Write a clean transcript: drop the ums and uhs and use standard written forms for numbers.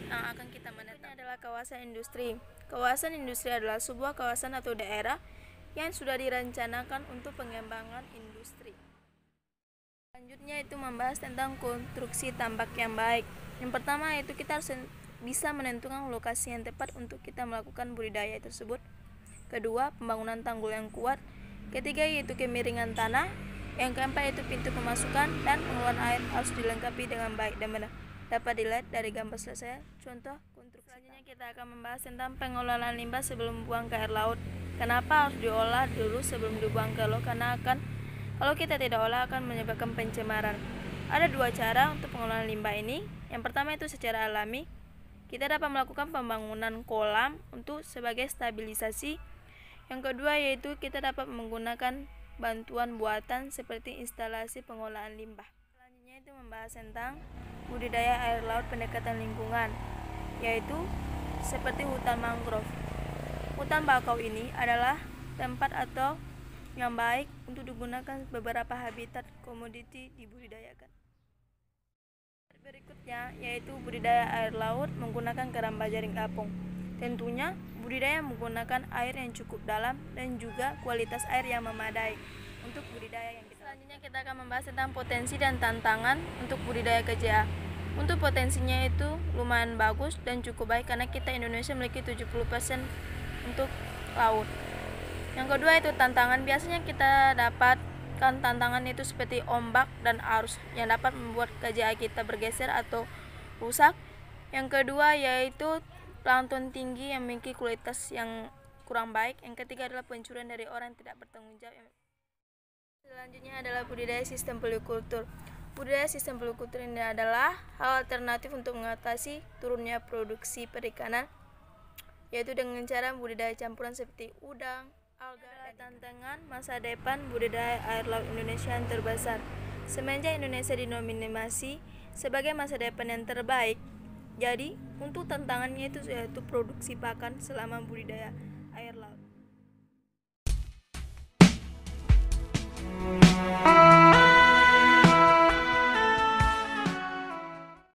yang akan kita menetapkan adalah kawasan industri. Kawasan industri adalah sebuah kawasan atau daerah yang sudah direncanakan untuk pengembangan industri. Selanjutnya itu membahas tentang konstruksi tambak yang baik. Yang pertama itu kita harus bisa menentukan lokasi yang tepat untuk kita melakukan budidaya tersebut. Kedua, pembangunan tanggul yang kuat. Ketiga yaitu kemiringan tanah. Yang keempat itu pintu pemasukan dan pengeluaran air harus dilengkapi dengan baik dan benar. Dapat dilihat dari gambar selesai contoh konstruksi. Selanjutnya kita akan membahas tentang pengelolaan limbah sebelum buang ke air laut. Kenapa harus diolah dulu sebelum dibuang ke laut? Karena kalau kita tidak olah akan menyebabkan pencemaran. Ada dua cara untuk pengelolaan limbah ini. Yang pertama itu secara alami. Kita dapat melakukan pembangunan kolam untuk sebagai stabilisasi. Yang kedua yaitu kita dapat menggunakan bantuan buatan seperti instalasi pengolahan limbah. Selanjutnya itu membahas tentang budidaya air laut pendekatan lingkungan, yaitu seperti hutan mangrove. Hutan bakau ini adalah tempat atau yang baik untuk digunakan beberapa habitat komoditi dibudidayakan. Berikutnya yaitu budidaya air laut menggunakan keramba jaring apung. Tentunya budidaya menggunakan air yang cukup dalam dan juga kualitas air yang memadai untuk budidaya yang kita. Selanjutnya kita akan membahas tentang potensi dan tantangan untuk budidaya KJA. Untuk potensinya itu lumayan bagus dan cukup baik karena kita Indonesia memiliki 70% untuk laut. Yang kedua itu tantangan, biasanya kita dapatkan tantangan itu seperti ombak dan arus yang dapat membuat KJA kita bergeser atau rusak. Yang kedua yaitu plankton tinggi yang memiliki kualitas yang kurang baik. Yang ketiga adalah pencurian dari orang yang tidak bertanggung jawab. Selanjutnya adalah budidaya sistem polikultur. Budidaya sistem polikultur ini adalah hal alternatif untuk mengatasi turunnya produksi perikanan, yaitu dengan cara budidaya campuran seperti udang, alga. Tantangan masa depan budidaya air laut Indonesia yang terbesar. Semenjak Indonesia dinominasi sebagai masa depan yang terbaik, jadi untuk tantangannya itu yaitu produksi pakan selama budidaya.